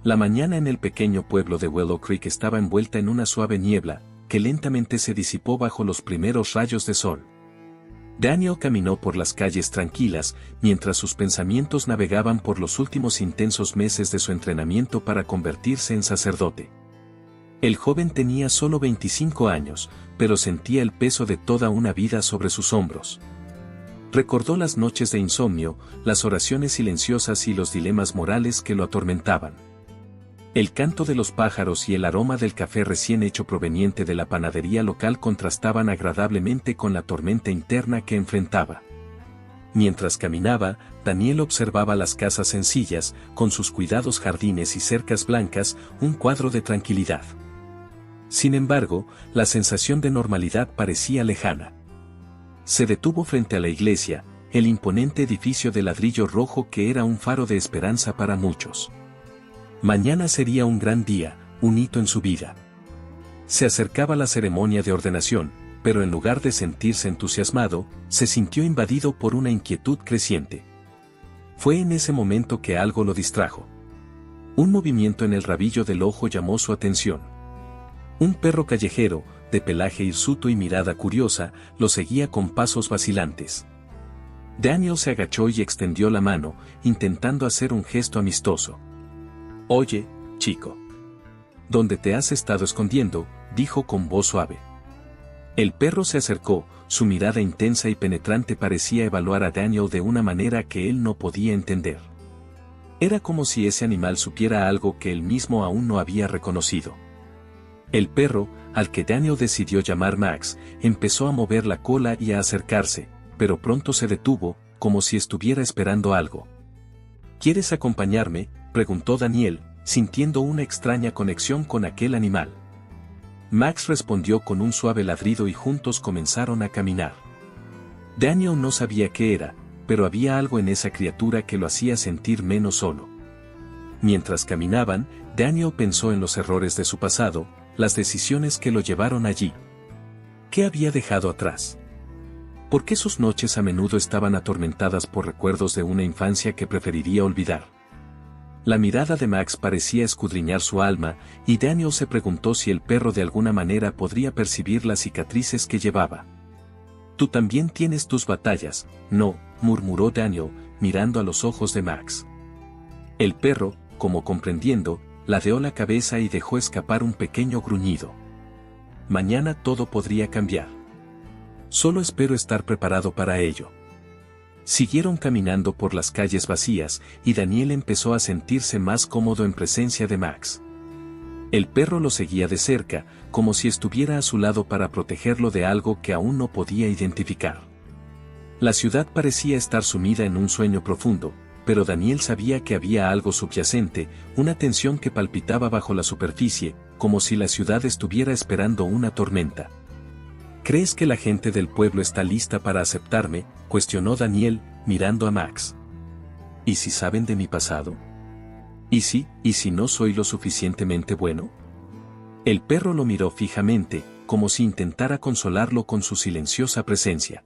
La mañana en el pequeño pueblo de Willow Creek estaba envuelta en una suave niebla, que lentamente se disipó bajo los primeros rayos de sol. Daniel caminó por las calles tranquilas, mientras sus pensamientos navegaban por los últimos intensos meses de su entrenamiento para convertirse en sacerdote. El joven tenía solo 25 años, pero sentía el peso de toda una vida sobre sus hombros. Recordó las noches de insomnio, las oraciones silenciosas y los dilemas morales que lo atormentaban. El canto de los pájaros y el aroma del café recién hecho proveniente de la panadería local contrastaban agradablemente con la tormenta interna que enfrentaba. Mientras caminaba, Daniel observaba las casas sencillas, con sus cuidados jardines y cercas blancas, un cuadro de tranquilidad. Sin embargo, la sensación de normalidad parecía lejana. Se detuvo frente a la iglesia, el imponente edificio de ladrillo rojo que era un faro de esperanza para muchos. Mañana sería un gran día, un hito en su vida. Se acercaba la ceremonia de ordenación, pero en lugar de sentirse entusiasmado, se sintió invadido por una inquietud creciente. Fue en ese momento que algo lo distrajo. Un movimiento en el rabillo del ojo llamó su atención. Un perro callejero, de pelaje hirsuto y mirada curiosa, lo seguía con pasos vacilantes. Daniel se agachó y extendió la mano, intentando hacer un gesto amistoso. «Oye, chico. ¿Dónde te has estado escondiendo?», dijo con voz suave. El perro se acercó, su mirada intensa y penetrante parecía evaluar a Daniel de una manera que él no podía entender. Era como si ese animal supiera algo que él mismo aún no había reconocido. El perro, al que Daniel decidió llamar Max, empezó a mover la cola y a acercarse, pero pronto se detuvo, como si estuviera esperando algo. «¿Quieres acompañarme?», preguntó Daniel, sintiendo una extraña conexión con aquel animal. Max respondió con un suave ladrido y juntos comenzaron a caminar. Daniel no sabía qué era, pero había algo en esa criatura que lo hacía sentir menos solo. Mientras caminaban, Daniel pensó en los errores de su pasado, las decisiones que lo llevaron allí. ¿Qué había dejado atrás? ¿Por qué sus noches a menudo estaban atormentadas por recuerdos de una infancia que preferiría olvidar? La mirada de Max parecía escudriñar su alma, y Daniel se preguntó si el perro de alguna manera podría percibir las cicatrices que llevaba. «Tú también tienes tus batallas, ¿no?», murmuró Daniel, mirando a los ojos de Max. El perro, como comprendiendo, ladeó la cabeza y dejó escapar un pequeño gruñido. «Mañana todo podría cambiar. Solo espero estar preparado para ello». Siguieron caminando por las calles vacías, y Daniel empezó a sentirse más cómodo en presencia de Max. El perro lo seguía de cerca, como si estuviera a su lado para protegerlo de algo que aún no podía identificar. La ciudad parecía estar sumida en un sueño profundo, pero Daniel sabía que había algo subyacente, una tensión que palpitaba bajo la superficie, como si la ciudad estuviera esperando una tormenta. «¿Crees que la gente del pueblo está lista para aceptarme?», cuestionó Daniel, mirando a Max. «¿Y si saben de mi pasado? ¿Y si no soy lo suficientemente bueno?». El perro lo miró fijamente, como si intentara consolarlo con su silenciosa presencia.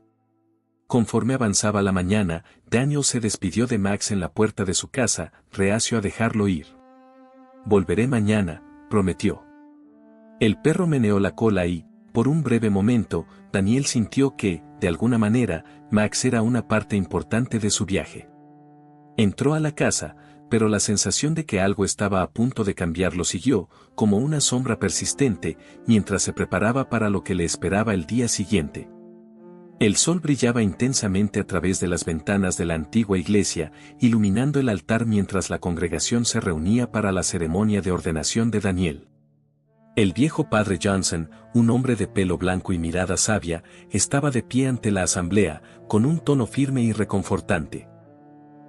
Conforme avanzaba la mañana, Daniel se despidió de Max en la puerta de su casa, reacio a dejarlo ir. «Volveré mañana», prometió. El perro meneó la cola y, por un breve momento, Daniel sintió que, de alguna manera, Max era una parte importante de su viaje. Entró a la casa, pero la sensación de que algo estaba a punto de cambiar lo siguió, como una sombra persistente, mientras se preparaba para lo que le esperaba el día siguiente. El sol brillaba intensamente a través de las ventanas de la antigua iglesia, iluminando el altar mientras la congregación se reunía para la ceremonia de ordenación de Daniel. El viejo padre Johnson, un hombre de pelo blanco y mirada sabia, estaba de pie ante la asamblea, con un tono firme y reconfortante.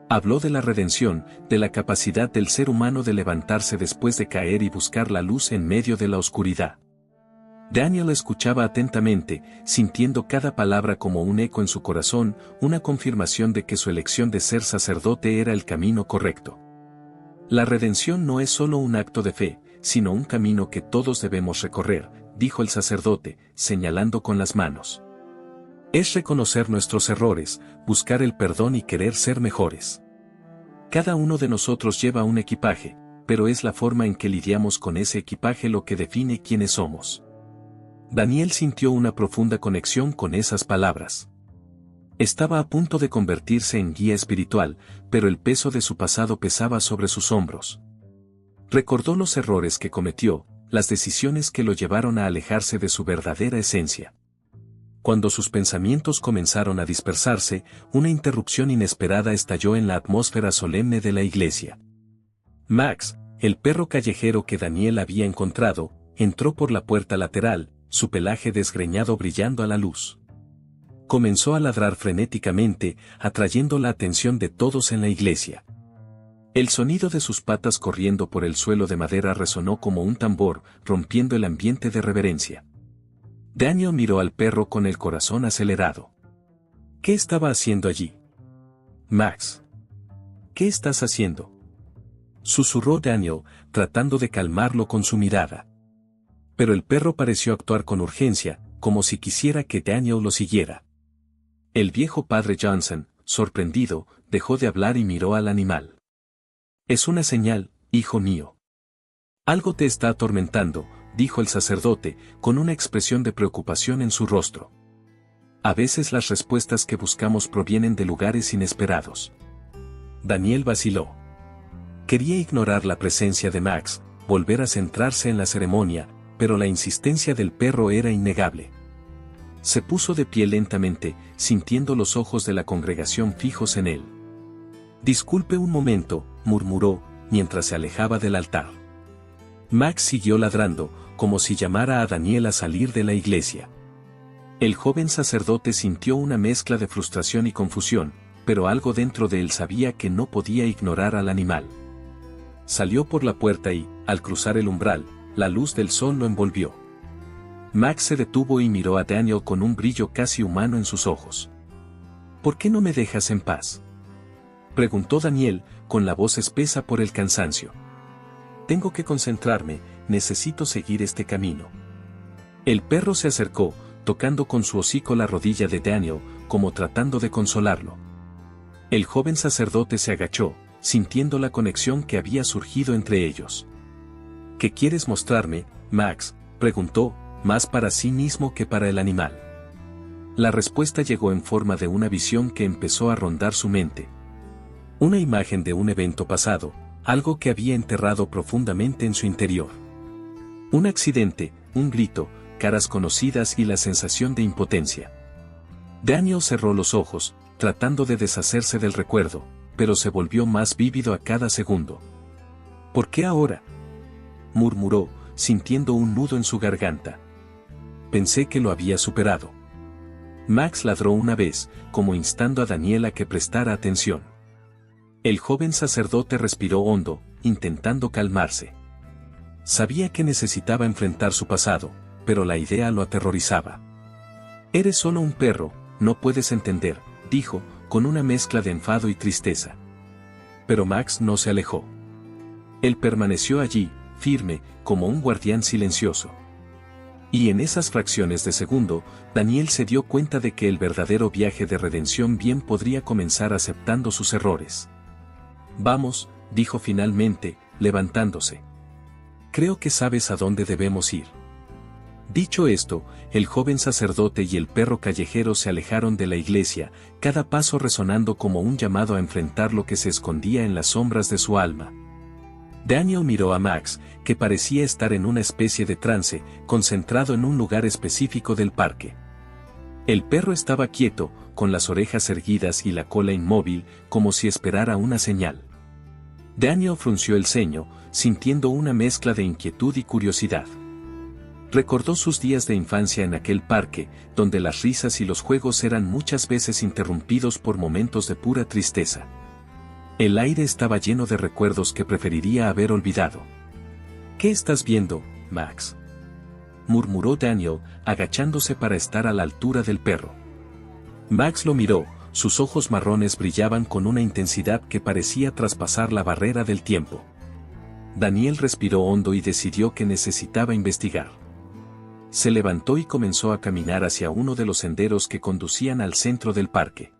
Habló de la redención, de la capacidad del ser humano de levantarse después de caer y buscar la luz en medio de la oscuridad. Daniel escuchaba atentamente, sintiendo cada palabra como un eco en su corazón, una confirmación de que su elección de ser sacerdote era el camino correcto. La redención no es solo un acto de fe, sino un camino que todos debemos recorrer, dijo el sacerdote, señalando con las manos. Es reconocer nuestros errores, buscar el perdón y querer ser mejores. Cada uno de nosotros lleva un equipaje, pero es la forma en que lidiamos con ese equipaje lo que define quiénes somos. Daniel sintió una profunda conexión con esas palabras. Estaba a punto de convertirse en guía espiritual, pero el peso de su pasado pesaba sobre sus hombros. Recordó los errores que cometió, las decisiones que lo llevaron a alejarse de su verdadera esencia. Cuando sus pensamientos comenzaron a dispersarse, una interrupción inesperada estalló en la atmósfera solemne de la iglesia. Max, el perro callejero que Daniel había encontrado, entró por la puerta lateral, su pelaje desgreñado brillando a la luz. Comenzó a ladrar frenéticamente, atrayendo la atención de todos en la iglesia. El sonido de sus patas corriendo por el suelo de madera resonó como un tambor, rompiendo el ambiente de reverencia. Daniel miró al perro con el corazón acelerado. ¿Qué estaba haciendo allí? Max. ¿Qué estás haciendo? Susurró Daniel, tratando de calmarlo con su mirada. Pero el perro pareció actuar con urgencia, como si quisiera que Daniel lo siguiera. El viejo padre Johnson, sorprendido, dejó de hablar y miró al animal. Es una señal, hijo mío. Algo te está atormentando, dijo el sacerdote, con una expresión de preocupación en su rostro. A veces las respuestas que buscamos provienen de lugares inesperados. Daniel vaciló. Quería ignorar la presencia de Max, volver a centrarse en la ceremonia, pero la insistencia del perro era innegable. Se puso de pie lentamente, sintiendo los ojos de la congregación fijos en él. Disculpe un momento, murmuró, mientras se alejaba del altar. Max siguió ladrando, como si llamara a Daniel a salir de la iglesia. El joven sacerdote sintió una mezcla de frustración y confusión, pero algo dentro de él sabía que no podía ignorar al animal. Salió por la puerta y, al cruzar el umbral, la luz del sol lo envolvió. Max se detuvo y miró a Daniel con un brillo casi humano en sus ojos. ¿Por qué no me dejas en paz?, preguntó Daniel, con la voz espesa por el cansancio. Tengo que concentrarme, necesito seguir este camino. El perro se acercó, tocando con su hocico la rodilla de Daniel, como tratando de consolarlo. El joven sacerdote se agachó, sintiendo la conexión que había surgido entre ellos. ¿Qué quieres mostrarme, Max?, preguntó, más para sí mismo que para el animal. La respuesta llegó en forma de una visión que empezó a rondar su mente. Una imagen de un evento pasado, algo que había enterrado profundamente en su interior. Un accidente, un grito, caras conocidas y la sensación de impotencia. Daniel cerró los ojos, tratando de deshacerse del recuerdo, pero se volvió más vívido a cada segundo. ¿Por qué ahora?, murmuró, sintiendo un nudo en su garganta. Pensé que lo había superado. Max ladró una vez, como instando a Daniel a que prestara atención. El joven sacerdote respiró hondo, intentando calmarse. Sabía que necesitaba enfrentar su pasado, pero la idea lo aterrorizaba. Eres solo un perro, no puedes entender, dijo, con una mezcla de enfado y tristeza. Pero Max no se alejó. Él permaneció allí, firme, como un guardián silencioso. Y en esas fracciones de segundo, Daniel se dio cuenta de que el verdadero viaje de redención bien podría comenzar aceptando sus errores. Vamos, dijo finalmente, levantándose. Creo que sabes a dónde debemos ir. Dicho esto, el joven sacerdote y el perro callejero se alejaron de la iglesia, cada paso resonando como un llamado a enfrentar lo que se escondía en las sombras de su alma. Daniel miró a Max, que parecía estar en una especie de trance, concentrado en un lugar específico del parque. El perro estaba quieto, con las orejas erguidas y la cola inmóvil, como si esperara una señal. Daniel frunció el ceño, sintiendo una mezcla de inquietud y curiosidad. Recordó sus días de infancia en aquel parque, donde las risas y los juegos eran muchas veces interrumpidos por momentos de pura tristeza. El aire estaba lleno de recuerdos que preferiría haber olvidado. ¿Qué estás viendo, Max?, murmuró Daniel, agachándose para estar a la altura del perro. Max lo miró, sus ojos marrones brillaban con una intensidad que parecía traspasar la barrera del tiempo. Daniel respiró hondo y decidió que necesitaba investigar. Se levantó y comenzó a caminar hacia uno de los senderos que conducían al centro del parque.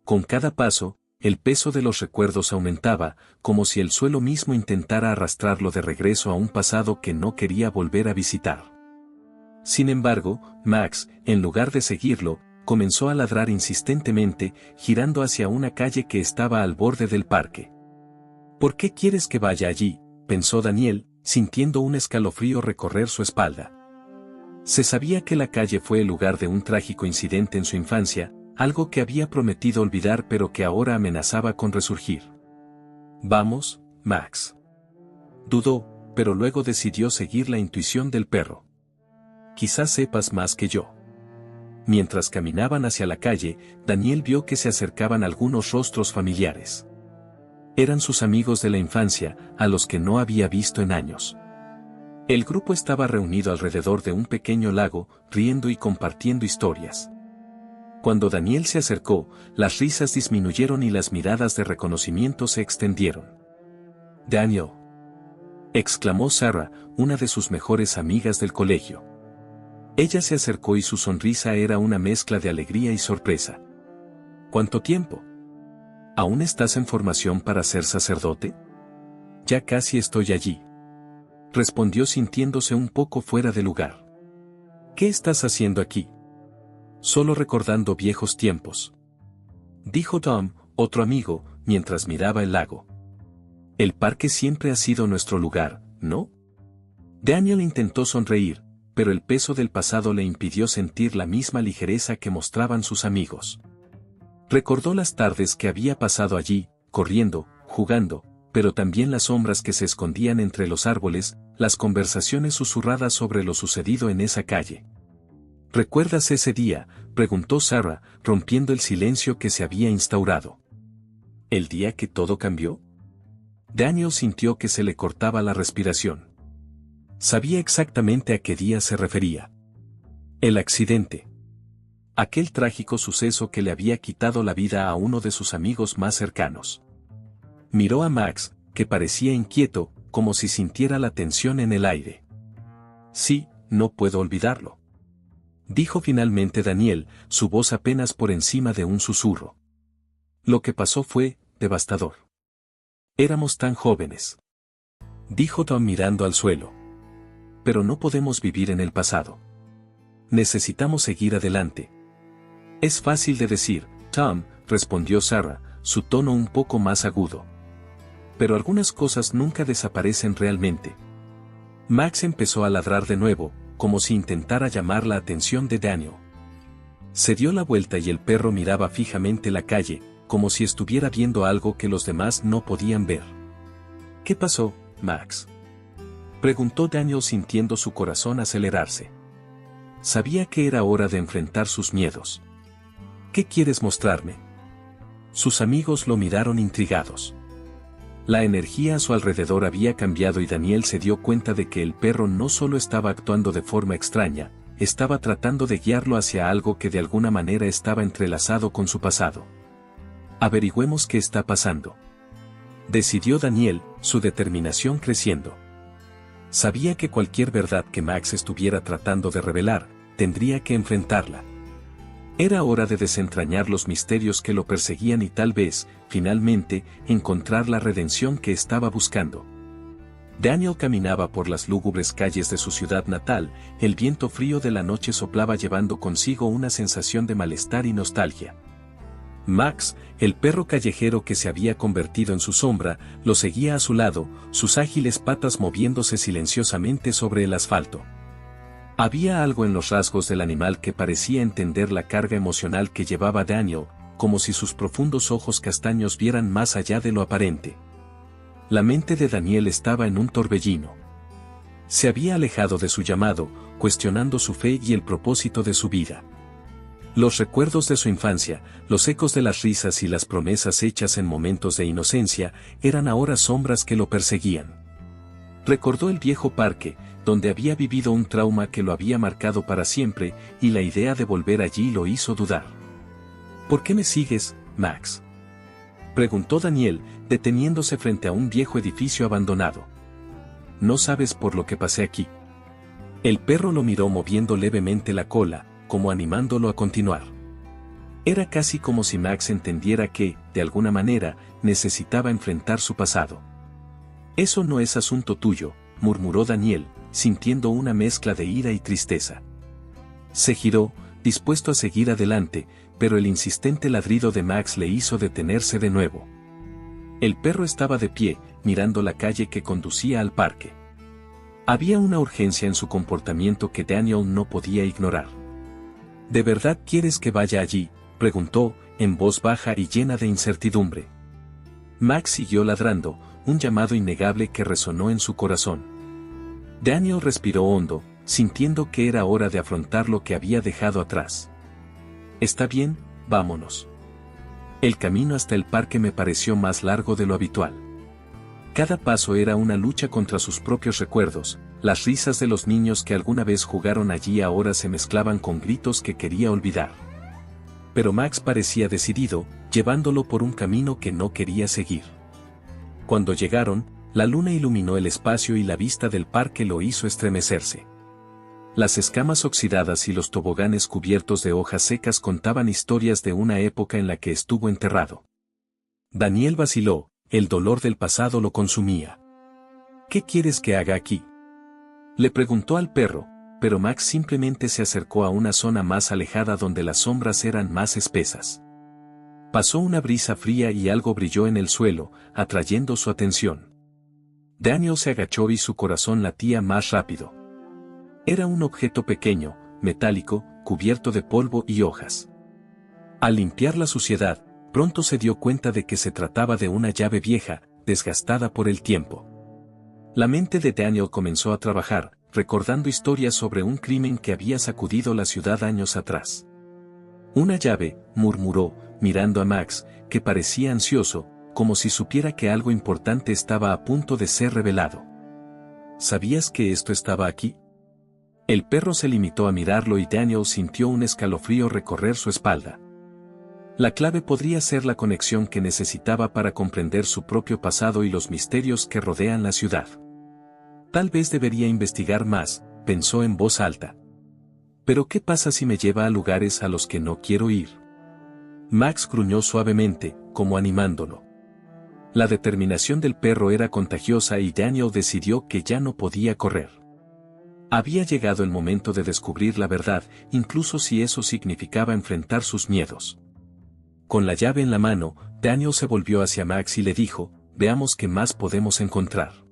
Con cada paso, el peso de los recuerdos aumentaba, como si el suelo mismo intentara arrastrarlo de regreso a un pasado que no quería volver a visitar. Sin embargo, Max, en lugar de seguirlo, comenzó a ladrar insistentemente, girando hacia una calle que estaba al borde del parque. ¿Por qué quieres que vaya allí?, pensó Daniel, sintiendo un escalofrío recorrer su espalda. Se sabía que la calle fue el lugar de un trágico incidente en su infancia, algo que había prometido olvidar pero que ahora amenazaba con resurgir. Vamos, Max. Dudó, pero luego decidió seguir la intuición del perro. Quizás sepas más que yo. Mientras caminaban hacia la calle, Daniel vio que se acercaban algunos rostros familiares. Eran sus amigos de la infancia, a los que no había visto en años. El grupo estaba reunido alrededor de un pequeño lago, riendo y compartiendo historias. Cuando Daniel se acercó, las risas disminuyeron y las miradas de reconocimiento se extendieron. «Daniel», exclamó Sarah, una de sus mejores amigas del colegio. Ella se acercó y su sonrisa era una mezcla de alegría y sorpresa. «¿Cuánto tiempo? ¿Aún estás en formación para ser sacerdote?» «Ya casi estoy allí», respondió sintiéndose un poco fuera de lugar. «¿Qué estás haciendo aquí?» «Solo recordando viejos tiempos», dijo Tom, otro amigo, mientras miraba el lago. «El parque siempre ha sido nuestro lugar, ¿no?» Daniel intentó sonreír, pero el peso del pasado le impidió sentir la misma ligereza que mostraban sus amigos. Recordó las tardes que había pasado allí, corriendo, jugando, pero también las sombras que se escondían entre los árboles, las conversaciones susurradas sobre lo sucedido en esa calle. ¿Recuerdas ese día?, preguntó Sarah, rompiendo el silencio que se había instaurado. ¿El día que todo cambió? Daniel sintió que se le cortaba la respiración. Sabía exactamente a qué día se refería. El accidente. Aquel trágico suceso que le había quitado la vida a uno de sus amigos más cercanos. Miró a Max, que parecía inquieto, como si sintiera la tensión en el aire. «Sí, no puedo olvidarlo», dijo finalmente Daniel, su voz apenas por encima de un susurro. «Lo que pasó fue devastador. Éramos tan jóvenes», dijo Tom mirando al suelo. «Pero no podemos vivir en el pasado. Necesitamos seguir adelante». «Es fácil de decir, Tom», respondió Sarah, su tono un poco más agudo. «Pero algunas cosas nunca desaparecen realmente». Max empezó a ladrar de nuevo, como si intentara llamar la atención de Daniel. Se dio la vuelta y el perro miraba fijamente la calle, como si estuviera viendo algo que los demás no podían ver. «¿Qué pasó, Max?», preguntó Daniel sintiendo su corazón acelerarse. Sabía que era hora de enfrentar sus miedos. «¿Qué quieres mostrarme?». Sus amigos lo miraron intrigados. La energía a su alrededor había cambiado y Daniel se dio cuenta de que el perro no solo estaba actuando de forma extraña, estaba tratando de guiarlo hacia algo que de alguna manera estaba entrelazado con su pasado. «Averigüemos qué está pasando», decidió Daniel, su determinación creciendo. Sabía que cualquier verdad que Max estuviera tratando de revelar, tendría que enfrentarla. Era hora de desentrañar los misterios que lo perseguían y tal vez, finalmente, encontrar la redención que estaba buscando. Daniel caminaba por las lúgubres calles de su ciudad natal, el viento frío de la noche soplaba llevando consigo una sensación de malestar y nostalgia. Max, el perro callejero que se había convertido en su sombra, lo seguía a su lado, sus ágiles patas moviéndose silenciosamente sobre el asfalto. Había algo en los rasgos del animal que parecía entender la carga emocional que llevaba Daniel, como si sus profundos ojos castaños vieran más allá de lo aparente. La mente de Daniel estaba en un torbellino. Se había alejado de su llamado, cuestionando su fe y el propósito de su vida. Los recuerdos de su infancia, los ecos de las risas y las promesas hechas en momentos de inocencia, eran ahora sombras que lo perseguían. Recordó el viejo parque, donde había vivido un trauma que lo había marcado para siempre, y la idea de volver allí lo hizo dudar. ¿Por qué me sigues, Max?, preguntó Daniel, deteniéndose frente a un viejo edificio abandonado. «¿No sabes por lo que pasé aquí?». El perro lo miró moviendo levemente la cola, como animándolo a continuar. Era casi como si Max entendiera que, de alguna manera, necesitaba enfrentar su pasado. Eso no es asunto tuyo, murmuró Daniel, sintiendo una mezcla de ira y tristeza. Se giró, dispuesto a seguir adelante, pero el insistente ladrido de Max le hizo detenerse de nuevo. El perro estaba de pie, mirando la calle que conducía al parque. Había una urgencia en su comportamiento que Daniel no podía ignorar. ¿De verdad quieres que vaya allí?, preguntó, en voz baja y llena de incertidumbre. Max siguió ladrando, un llamado innegable que resonó en su corazón. Daniel respiró hondo, sintiendo que era hora de afrontar lo que había dejado atrás. Está bien, vámonos. El camino hasta el parque me pareció más largo de lo habitual. Cada paso era una lucha contra sus propios recuerdos, las risas de los niños que alguna vez jugaron allí ahora se mezclaban con gritos que quería olvidar. Pero Max parecía decidido, llevándolo por un camino que no quería seguir. Cuando llegaron, la luna iluminó el espacio y la vista del parque lo hizo estremecerse. Las escamas oxidadas y los toboganes cubiertos de hojas secas contaban historias de una época en la que estuvo enterrado. Daniel vaciló, el dolor del pasado lo consumía. ¿Qué quieres que haga aquí?, le preguntó al perro, pero Max simplemente se acercó a una zona más alejada donde las sombras eran más espesas. Pasó una brisa fría y algo brilló en el suelo, atrayendo su atención. Daniel se agachó y su corazón latía más rápido. Era un objeto pequeño, metálico, cubierto de polvo y hojas. Al limpiar la suciedad, pronto se dio cuenta de que se trataba de una llave vieja, desgastada por el tiempo. La mente de Daniel comenzó a trabajar, recordando historias sobre un crimen que había sacudido la ciudad años atrás. Una llave, murmuró, mirando a Max, que parecía ansioso, como si supiera que algo importante estaba a punto de ser revelado. ¿Sabías que esto estaba aquí? El perro se limitó a mirarlo y Daniel sintió un escalofrío recorrer su espalda. La clave podría ser la conexión que necesitaba para comprender su propio pasado y los misterios que rodean la ciudad. Tal vez debería investigar más, pensó en voz alta. ¿Pero qué pasa si me lleva a lugares a los que no quiero ir? Max gruñó suavemente, como animándolo. La determinación del perro era contagiosa y Daniel decidió que ya no podía correr. Había llegado el momento de descubrir la verdad, incluso si eso significaba enfrentar sus miedos. Con la llave en la mano, Daniel se volvió hacia Max y le dijo, veamos qué más podemos encontrar.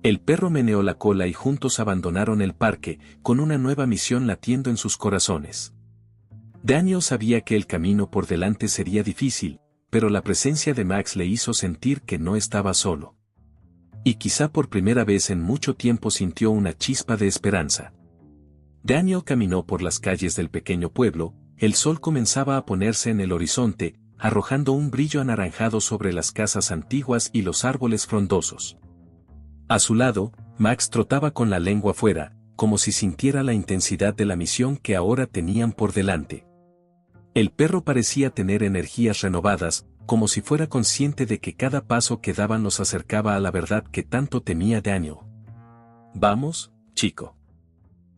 El perro meneó la cola y juntos abandonaron el parque, con una nueva misión latiendo en sus corazones. Daniel sabía que el camino por delante sería difícil, pero la presencia de Max le hizo sentir que no estaba solo. Y quizá por primera vez en mucho tiempo sintió una chispa de esperanza. Daniel caminó por las calles del pequeño pueblo, el sol comenzaba a ponerse en el horizonte, arrojando un brillo anaranjado sobre las casas antiguas y los árboles frondosos. A su lado, Max trotaba con la lengua fuera, como si sintiera la intensidad de la misión que ahora tenían por delante. El perro parecía tener energías renovadas, como si fuera consciente de que cada paso que daban los acercaba a la verdad que tanto temía Daniel. Vamos, chico.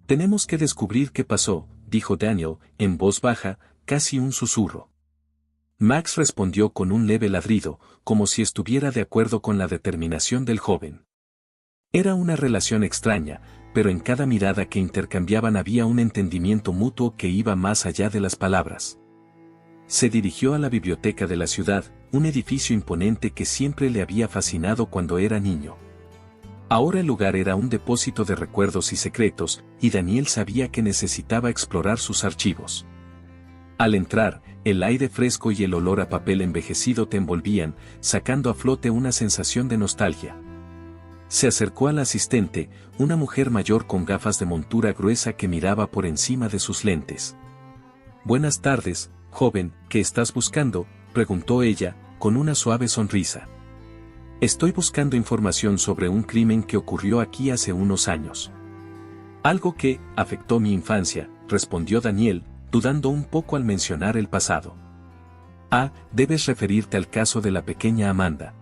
Tenemos que descubrir qué pasó, dijo Daniel, en voz baja, casi un susurro. Max respondió con un leve ladrido, como si estuviera de acuerdo con la determinación del joven. Era una relación extraña, pero en cada mirada que intercambiaban había un entendimiento mutuo que iba más allá de las palabras. Se dirigió a la biblioteca de la ciudad, un edificio imponente que siempre le había fascinado cuando era niño. Ahora el lugar era un depósito de recuerdos y secretos, y Daniel sabía que necesitaba explorar sus archivos. Al entrar, el aire fresco y el olor a papel envejecido te envolvían, sacando a flote una sensación de nostalgia. Se acercó al asistente, una mujer mayor con gafas de montura gruesa que miraba por encima de sus lentes. «Buenas tardes, joven, ¿qué estás buscando?», preguntó ella, con una suave sonrisa. «Estoy buscando información sobre un crimen que ocurrió aquí hace unos años». «Algo que afectó mi infancia», respondió Daniel, dudando un poco al mencionar el pasado. «Ah, debes referirte al caso de la pequeña Amanda.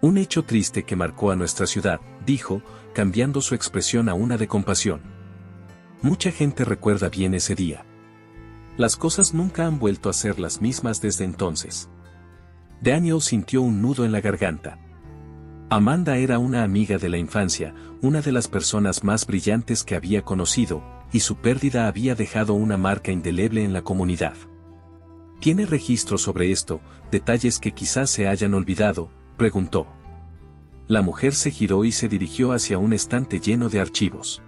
Un hecho triste que marcó a nuestra ciudad», dijo, cambiando su expresión a una de compasión. «Mucha gente recuerda bien ese día. Las cosas nunca han vuelto a ser las mismas desde entonces. Daniel sintió un nudo en la garganta. Amanda era una amiga de la infancia, una de las personas más brillantes que había conocido, y su pérdida había dejado una marca indeleble en la comunidad. ¿Tiene registro sobre esto, detalles que quizás se hayan olvidado?, preguntó. La mujer se giró y se dirigió hacia un estante lleno de archivos.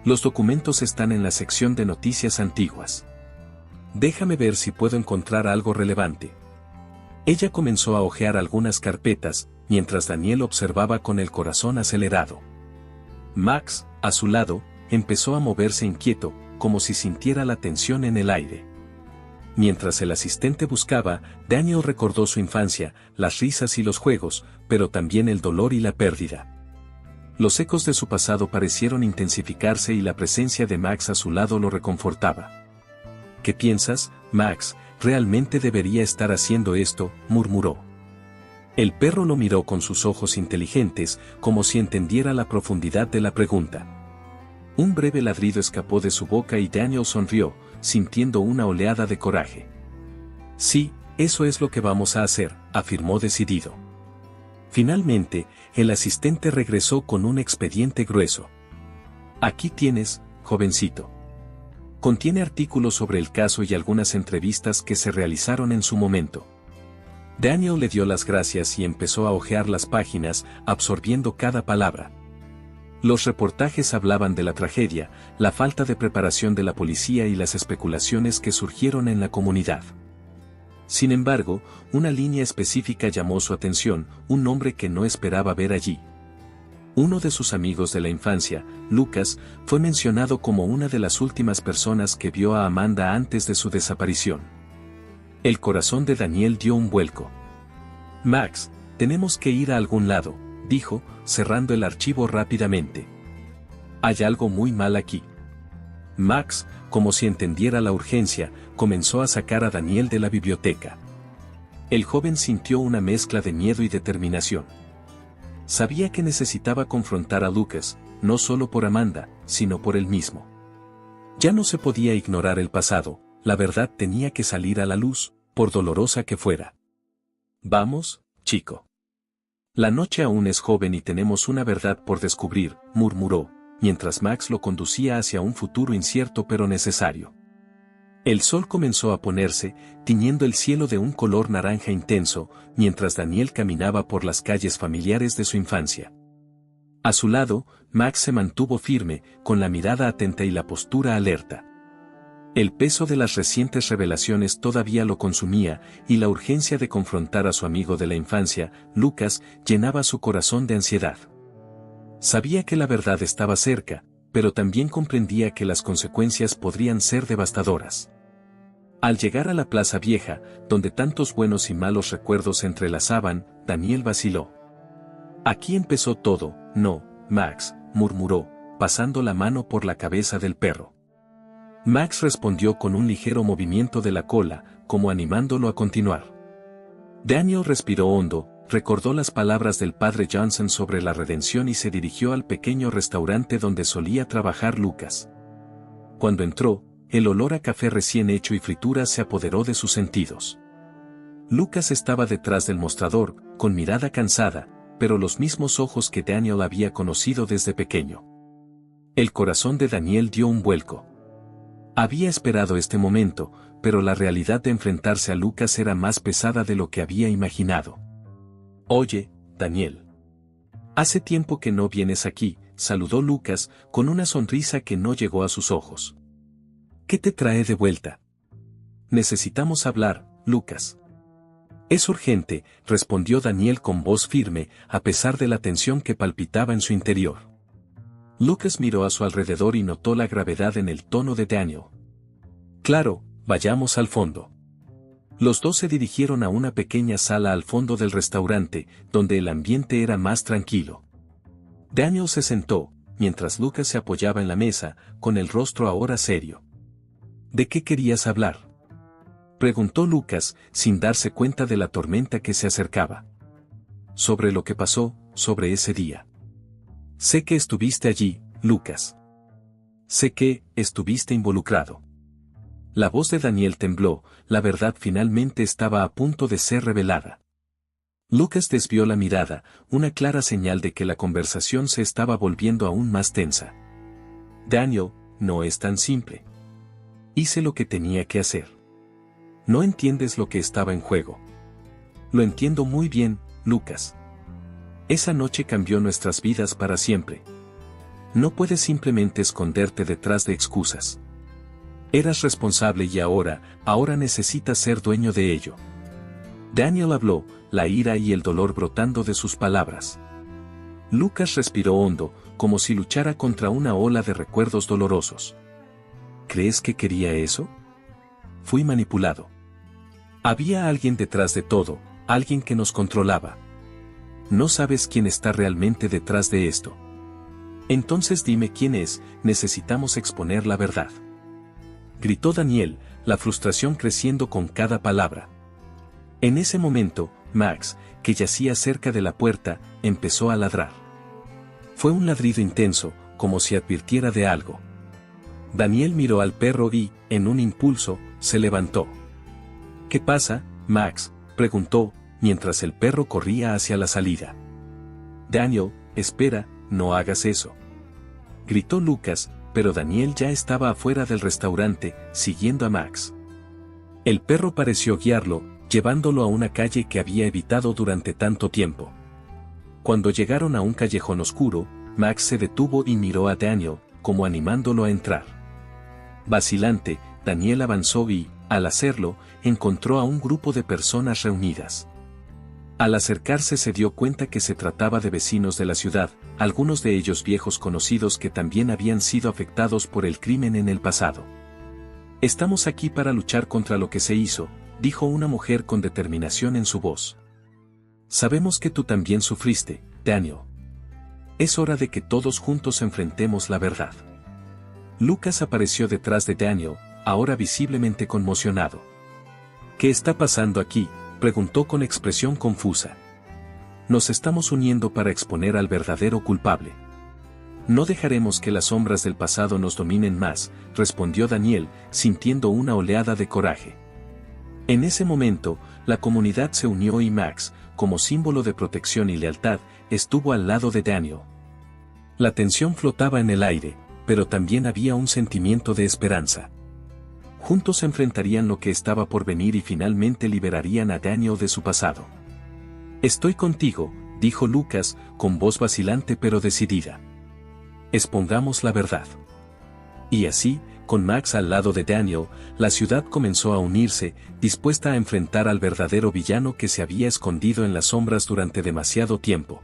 Los documentos están en la sección de noticias antiguas. Déjame ver si puedo encontrar algo relevante. Ella comenzó a hojear algunas carpetas, mientras Daniel observaba con el corazón acelerado. Max, a su lado, empezó a moverse inquieto, como si sintiera la tensión en el aire. Mientras el asistente buscaba, Daniel recordó su infancia, las risas y los juegos, pero también el dolor y la pérdida. Los ecos de su pasado parecieron intensificarse y la presencia de Max a su lado lo reconfortaba. ¿Qué piensas, Max? ¿Realmente debería estar haciendo esto?, murmuró. El perro lo miró con sus ojos inteligentes, como si entendiera la profundidad de la pregunta. Un breve ladrido escapó de su boca y Daniel sonrió, sintiendo una oleada de coraje. Sí, eso es lo que vamos a hacer, afirmó decidido. Finalmente, el asistente regresó con un expediente grueso. Aquí tienes, jovencito. Contiene artículos sobre el caso y algunas entrevistas que se realizaron en su momento. Daniel le dio las gracias y empezó a hojear las páginas, absorbiendo cada palabra. Los reportajes hablaban de la tragedia, la falta de preparación de la policía y las especulaciones que surgieron en la comunidad. Sin embargo, una línea específica llamó su atención, un nombre que no esperaba ver allí. Uno de sus amigos de la infancia, Lucas, fue mencionado como una de las últimas personas que vio a Amanda antes de su desaparición. El corazón de Daniel dio un vuelco. Max, tenemos que ir a algún lado, dijo, cerrando el archivo rápidamente. Hay algo muy mal aquí. Max, como si entendiera la urgencia, comenzó a sacar a Daniel de la biblioteca. El joven sintió una mezcla de miedo y determinación. Sabía que necesitaba confrontar a Lucas, no solo por Amanda, sino por él mismo. Ya no se podía ignorar el pasado, la verdad tenía que salir a la luz, por dolorosa que fuera. Vamos, chico. La noche aún es joven y tenemos una verdad por descubrir, murmuró, mientras Max lo conducía hacia un futuro incierto pero necesario. El sol comenzó a ponerse, tiñendo el cielo de un color naranja intenso, mientras Daniel caminaba por las calles familiares de su infancia. A su lado, Max se mantuvo firme, con la mirada atenta y la postura alerta. El peso de las recientes revelaciones todavía lo consumía, y la urgencia de confrontar a su amigo de la infancia, Lucas, llenaba su corazón de ansiedad. Sabía que la verdad estaba cerca, pero también comprendía que las consecuencias podrían ser devastadoras. Al llegar a la Plaza Vieja, donde tantos buenos y malos recuerdos se entrelazaban, Daniel vaciló. Aquí empezó todo, ¿no, Max?, murmuró, pasando la mano por la cabeza del perro. Max respondió con un ligero movimiento de la cola, como animándolo a continuar. Daniel respiró hondo, recordó las palabras del padre Johnson sobre la redención y se dirigió al pequeño restaurante donde solía trabajar Lucas. Cuando entró, el olor a café recién hecho y frituras se apoderó de sus sentidos. Lucas estaba detrás del mostrador, con mirada cansada, pero los mismos ojos que Daniel había conocido desde pequeño. El corazón de Daniel dio un vuelco. Había esperado este momento, pero la realidad de enfrentarse a Lucas era más pesada de lo que había imaginado. Oye, Daniel. Hace tiempo que no vienes aquí, saludó Lucas, con una sonrisa que no llegó a sus ojos. ¿Qué te trae de vuelta? Necesitamos hablar, Lucas. Es urgente, respondió Daniel con voz firme, a pesar de la tensión que palpitaba en su interior. Lucas miró a su alrededor y notó la gravedad en el tono de Daniel. Claro, vayamos al fondo. Los dos se dirigieron a una pequeña sala al fondo del restaurante, donde el ambiente era más tranquilo. Daniel se sentó, mientras Lucas se apoyaba en la mesa, con el rostro ahora serio. ¿De qué querías hablar?, preguntó Lucas, sin darse cuenta de la tormenta que se acercaba. Sobre lo que pasó, sobre ese día. Sé que estuviste allí, Lucas. Sé que estuviste involucrado. La voz de Daniel tembló, la verdad finalmente estaba a punto de ser revelada. Lucas desvió la mirada, una clara señal de que la conversación se estaba volviendo aún más tensa. Daniel, no es tan simple. Hice lo que tenía que hacer. No entiendes lo que estaba en juego. Lo entiendo muy bien, Lucas. Esa noche cambió nuestras vidas para siempre. No puedes simplemente esconderte detrás de excusas. Eras responsable y ahora necesitas ser dueño de ello. Daniel habló, la ira y el dolor brotando de sus palabras. Lucas respiró hondo, como si luchara contra una ola de recuerdos dolorosos. ¿Crees que quería eso? Fui manipulado. Había alguien detrás de todo, alguien que nos controlaba. No sabes quién está realmente detrás de esto. Entonces dime quién es, necesitamos exponer la verdad. Gritó Daniel, la frustración creciendo con cada palabra. En ese momento, Max, que yacía cerca de la puerta, empezó a ladrar. Fue un ladrido intenso, como si advirtiera de algo. Daniel miró al perro y, en un impulso, se levantó. ¿Qué pasa, Max?, preguntó, mientras el perro corría hacia la salida. Daniel, espera, no hagas eso. Gritó Lucas, pero Daniel ya estaba afuera del restaurante, siguiendo a Max. El perro pareció guiarlo, llevándolo a una calle que había evitado durante tanto tiempo. Cuando llegaron a un callejón oscuro, Max se detuvo y miró a Daniel, como animándolo a entrar. Vacilante, Daniel avanzó y, al hacerlo, encontró a un grupo de personas reunidas. Al acercarse se dio cuenta que se trataba de vecinos de la ciudad, algunos de ellos viejos conocidos que también habían sido afectados por el crimen en el pasado. Estamos aquí para luchar contra lo que se hizo, dijo una mujer con determinación en su voz. Sabemos que tú también sufriste, Daniel. Es hora de que todos juntos enfrentemos la verdad. Lucas apareció detrás de Daniel, ahora visiblemente conmocionado. ¿Qué está pasando aquí?, preguntó con expresión confusa. Nos estamos uniendo para exponer al verdadero culpable. No dejaremos que las sombras del pasado nos dominen más, respondió Daniel, sintiendo una oleada de coraje. En ese momento, la comunidad se unió y Max, como símbolo de protección y lealtad, estuvo al lado de Daniel. La tensión flotaba en el aire, pero también había un sentimiento de esperanza. Juntos enfrentarían lo que estaba por venir y finalmente liberarían a Daniel de su pasado. Estoy contigo, dijo Lucas, con voz vacilante pero decidida. Expongamos la verdad. Y así, con Max al lado de Daniel, la ciudad comenzó a unirse, dispuesta a enfrentar al verdadero villano que se había escondido en las sombras durante demasiado tiempo.